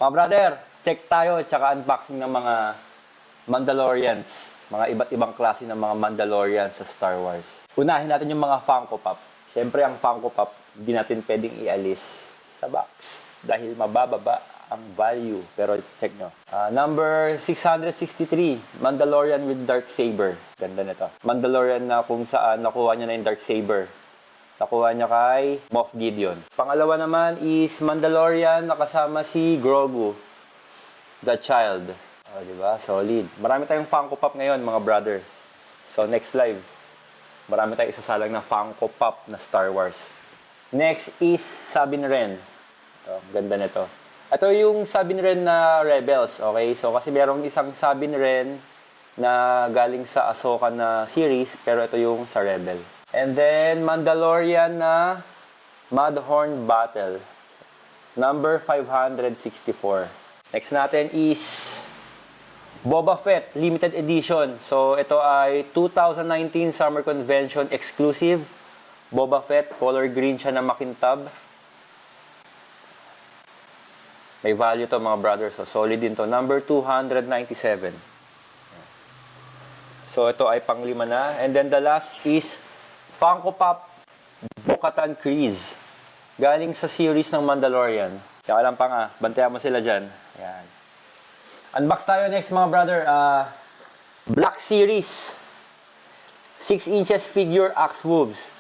Mga brother, check tayo tsaka unboxing ng mga Mandalorians. Mga iba't ibang klase ng mga Mandalorians sa Star Wars. Unahin natin yung mga Funko Pop. Siyempre, ang Funko Pop, hindi natin pwedeng ialis sa box dahil mabababa ang value. Pero check nyo. Number 663, Mandalorian with Darksaber. Ganda nito. Mandalorian na kung saan nakuha niya na yung Darksaber. Nakuha niya kay Moff Gideon. Pangalawa naman is Mandalorian nakasama si Grogu, the child. O, diba? Solid. Marami tayong Funko Pop ngayon, mga brother. So, next live, marami tayong isasalang na Funko Pop na Star Wars. Next is Sabine Wren. Ito, ganda nito. Ito yung Sabine Wren na Rebels, okay? So, kasi merong isang Sabine Wren na galing sa Ahsoka na series, pero ito yung sa Rebel. And then, Mandalorian na Mudhorn Battle. Number 564. Next natin is Boba Fett Limited Edition. So, ito ay 2019 Summer Convention exclusive. Boba Fett, color green siya na makintab. May value to, mga brothers. So, solid din to. Number 297. So, ito ay panglima na. And then, the last is Funko Pop Bo-Katan Kryze. Galing sa series ng Mandalorian. Kaya alam pa nga, bantayan mo sila dyan. Ayan. Unbox tayo next, mga brother. Black Series. 6 inches figure Axe Woves.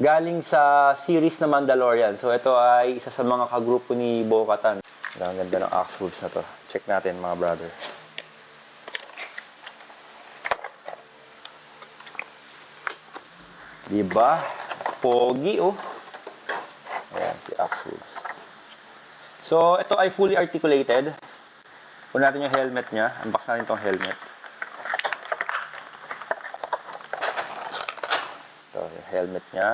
Galing sa series ng Mandalorian. So, ito ay isa sa mga kagrupo ni Bo-Katan. Ang ganda ng Axe Woves na to. Check natin, mga brother. Diba? Pogi, oh. Ayan, si Axe Woves. So, ito ay fully articulated. Kunin natin yung helmet niya. Unbox natin itong helmet. Ito, yung helmet niya.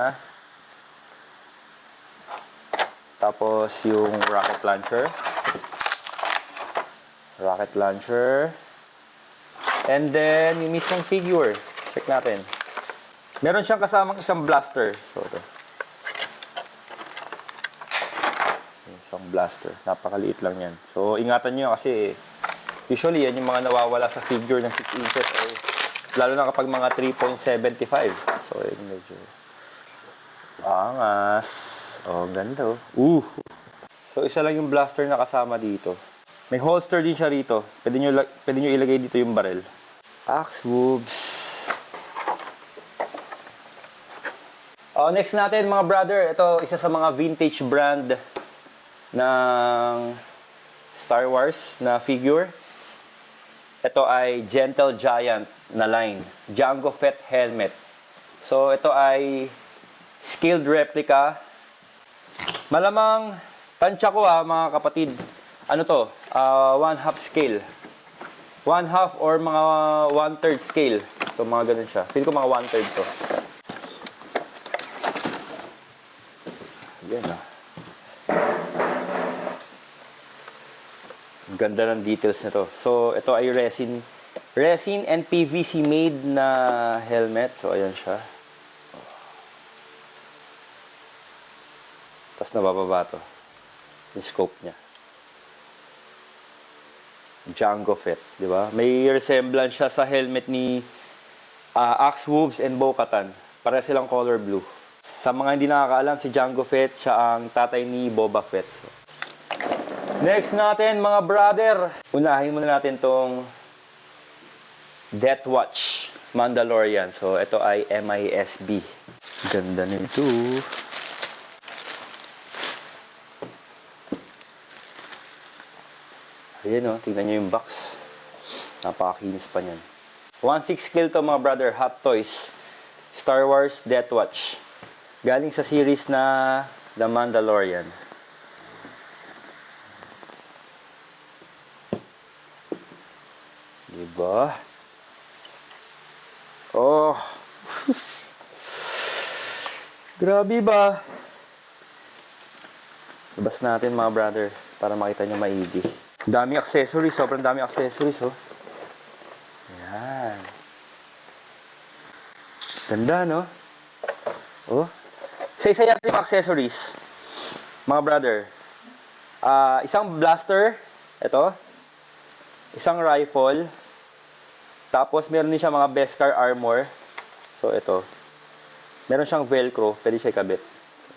Tapos, yung rocket launcher. Rocket launcher. And then, yung mismong figure. Check natin. Meron siyang kasamang isang blaster. So, ito. Isang blaster. Napakaliit lang yan. So, ingatan nyo kasi usually yan yung mga nawawala sa figure ng 6 inches. Or, lalo na kapag mga 3.75. So, yun medyo angas. Oh, ganda oh. So, isa lang yung blaster na kasama dito. May holster din siya rito. Pwede nyo ilagay dito yung barrel. Axe Woves. Next natin, mga brother, ito isa sa mga vintage brand ng Star Wars na figure. Ito ay Gentle Giant na line. Jango Fett helmet. So, ito ay scaled replica. Malamang, tansya ko mga kapatid. Ano to? 1/2 scale. 1/2 or mga 1/3 scale. So, mga ganun siya. Feel ko mga 1/3 to. Yan Ganda ng details nito. So, ito ay resin and PVC made na helmet. So, ayan siya. Tapos nabababa to. Yung scope niya. Jango Fett, di ba? May resemblance siya sa helmet ni Axe Woves and Bo-Katan. Para silang color blue. Sa mga hindi nakakaalam, si Jango Fett, siya ang tatay ni Boba Fett. Next natin, mga brother. Unahin muna natin tong Death Watch Mandalorian. So, ito ay MISB. Ganda nito. Ayan o, tingnan nyo yung box. Napakakinis pa niyan. 1/6 scale to, mga brother. Hot Toys. Star Wars Death Watch. Galing sa series na The Mandalorian. Diba? Oh. Grabe ba? Labas natin, mga brother, para makita nyo maigi. Dami accessories. Sobrang dami accessories, oh. Ayan. Ganda, no? Oh. Isa-isa yan yung accessories, mga brother. Isang blaster, Ito, isang rifle. Tapos, meron din siya mga Beskar armor. So, ito. Meron siyang velcro. Pwede siya ikabit.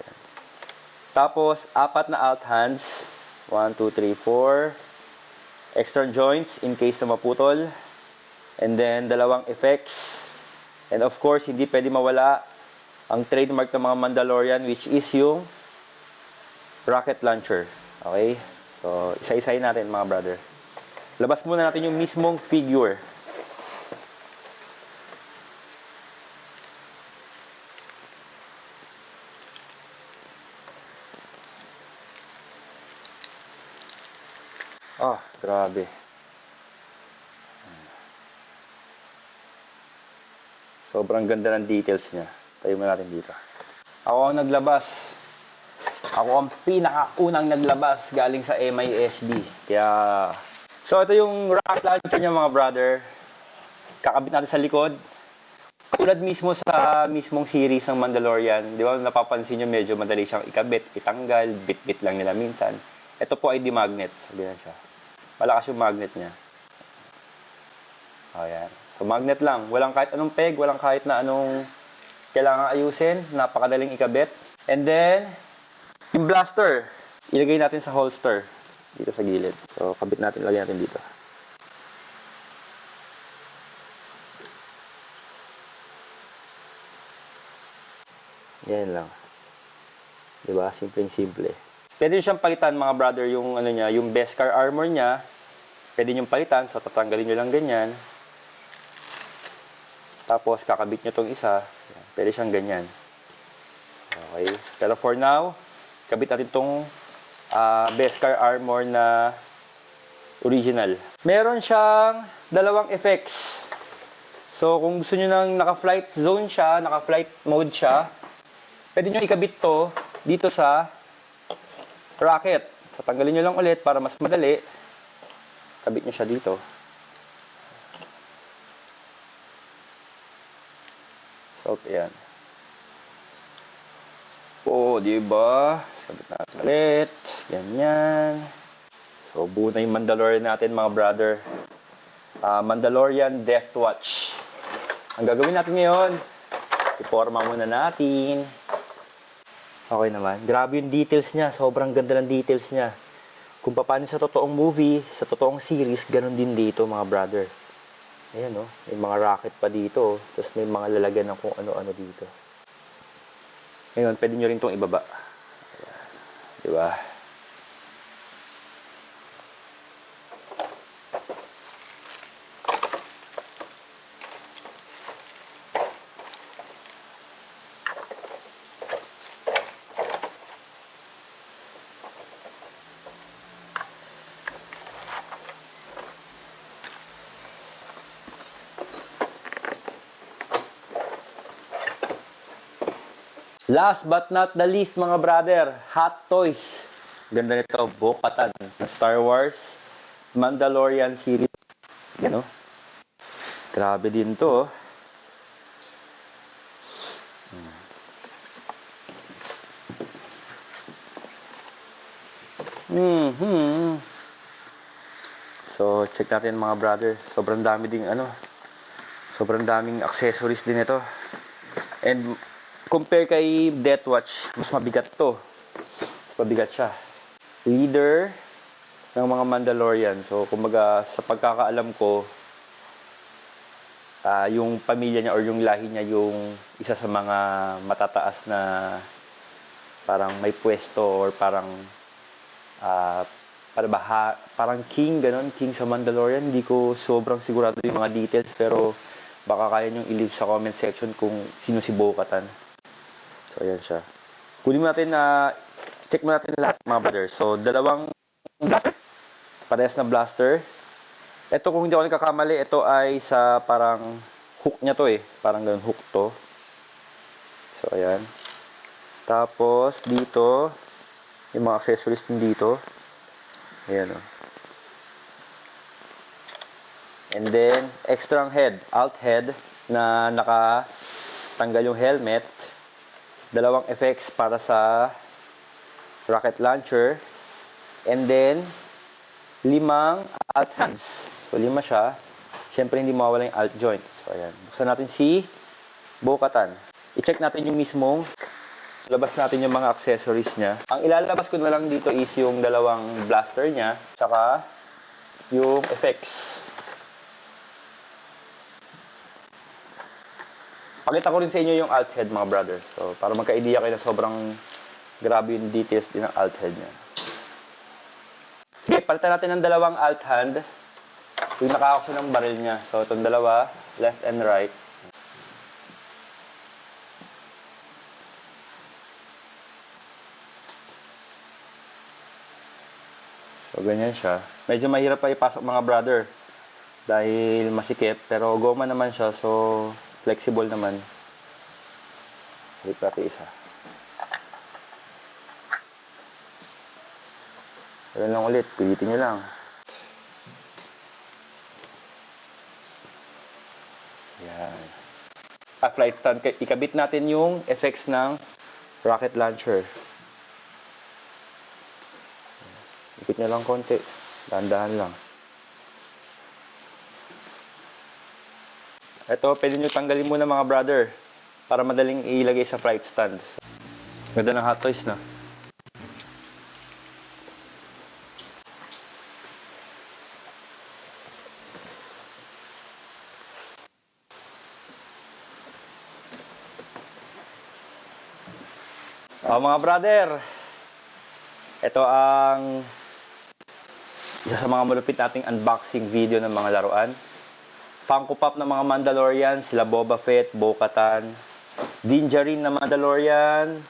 Ayan. Tapos, 4 na alt hands. 1, 2, 3, 4. Extra joints in case na maputol. And then, 2 effects. And of course, hindi pwede mawala ang trademark ng mga Mandalorian, which is yung rocket launcher. Okay? So, isa-isahin natin mga brother. Labas muna natin yung mismong figure. Ah, grabe. Sobrang ganda ng details niya. Tayo mo natin dito. Ako ang naglabas. Ako ang pinakaunang naglabas galing sa MISB. Kaya, so ito yung rocket launcher niya mga brother. Kakabit natin sa likod. Tulad mismo sa mismong series ng Mandalorian. Di ba, napapansin nyo medyo madali siyang ikabit, itanggal, bit-bit lang nila minsan. Ito po ay di-magnet. Sabihan siya. Malakas yung magnet niya. Ayan. So, magnet lang. Walang kahit anong peg, walang kahit na anong kailangan ayusin. Napakadaling ikabit. And then, yung blaster, ilagay natin sa holster. Dito sa gilid. So, kabit natin, lagay natin dito. Yan lang. Diba? Simpleng-simple. Pwede siyang palitan mga brother yung ano niya, yung Beskar armor niya. Pwede niyong palitan, so tatanggalin niyo lang ganyan. Tapos kakabit niyo tong isa. Pwede siyang ganyan. Okay. Pero for now, kabit natin tong Beskar armor na original. Meron siyang 2 effects. So kung gusto niyo nang naka-flight zone siya, naka-flight mode siya, pwede niyo ikabit to dito sa rocket. So, tanggalin nyo lang ulit para mas madali. Kabit nyo siya dito. So, ayan. Oo, diba? Kabit natin ulit. Ganyan. So, buo na yung Mandalorian natin, mga brother. Mandalorian Death Watch. Ang gagawin natin ngayon, iporma muna natin. Okay naman. Grabe yung details niya. Sobrang ganda ng details niya. Kung paano sa totoong movie, sa totoong series, ganun din dito mga brother. Ayan o. May mga rocket pa dito. Tapos may mga lalagyan ng kung ano-ano dito. Ngayon, pwede nyo rin itong ibaba. Diba? Last but not the least, mga brother, Hot Toys. Ganda nito, Bo-Katan na Star Wars Mandalorian series. Yan, oh. Grabe din to. So, check natin mga brother. Sobrang dami ding sobrang daming accessories din ito. And compare kay Death Watch, mas mabigat to. Mas mabigat siya. Leader ng mga Mandalorian. So, kumbaga, sa pagkakaalam ko, yung pamilya niya or yung lahi niya yung isa sa mga matataas na parang may pwesto or parang parang king, ganon, king sa Mandalorian. Hindi ko sobrang sigurado yung mga details, pero baka kaya nyo i-leave sa comment section kung sino si Bo-Katan. So, ayan siya. Kunin mo natin check mo natin lahat mga brothers. So, 2 blaster. Parehas na blaster. Ito, kung hindi ako nagkakamali, ito ay sa parang hook niya to eh. Parang ganun, hook to. So, ayan. Tapos, dito, yung mga accessories din dito. Ayan o. And then, extra head, alt head, na nakatanggal yung helmet. 2 effects para sa rocket launcher. And then, limang alt hands. So, 5 siya. Siyempre, hindi mawawala yung alt joint. So, ayan. Buksan natin si Bo-Katan. I-check natin yung mismong labas natin yung mga accessories niya. Ang ilalabas ko na lang dito is yung dalawang blaster niya, tsaka yung effects. Pakita ko rin sa inyo yung alt head, mga brother. So, para magka-idea kayo na sobrang grabe yung details din ng alt head niya. Sige, palitan natin ng dalawang alt hand. Yung nakakakso ng baril niya. So, itong dalawa, left and right. So, ganyan siya. Medyo mahirap pa ipasok, mga brother. Dahil masikip. Pero goma naman siya. So, flexible naman. Halik natin isa. Ganun lang ulit. Pilitin nyo lang. Yan. Flight stand. Ikabit natin yung effects ng rocket launcher. Ikit nyo lang konti. Dahan-dahan lang. Ito, pwede nyo tanggalin muna, mga brother, para madaling ilagay sa flight stand. Ganda ng Hot Toys, na. Mga brother, ito ang isa sa mga malupit nating unboxing video ng mga laruan. Funko Pop ng mga Mandalorian, sila Boba Fett, Bo-Katan, Din Djarin na Mandalorian,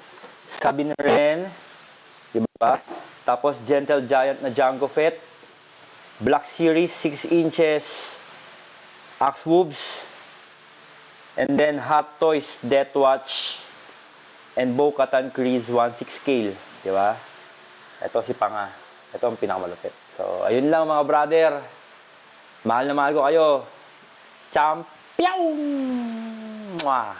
Sabine Wren, diba? Tapos Gentle Giant na Jango Fett, Black Series 6 inches, Axe Woobs, and then Hot Toys Death Watch, and Bo-Katan Kryze 1/6 scale, diba? Ito si Panga. Ito ang pinakamalupit. So, ayun lang, mga brother. Mahal na mahal ko kayo. Champion! Mwah!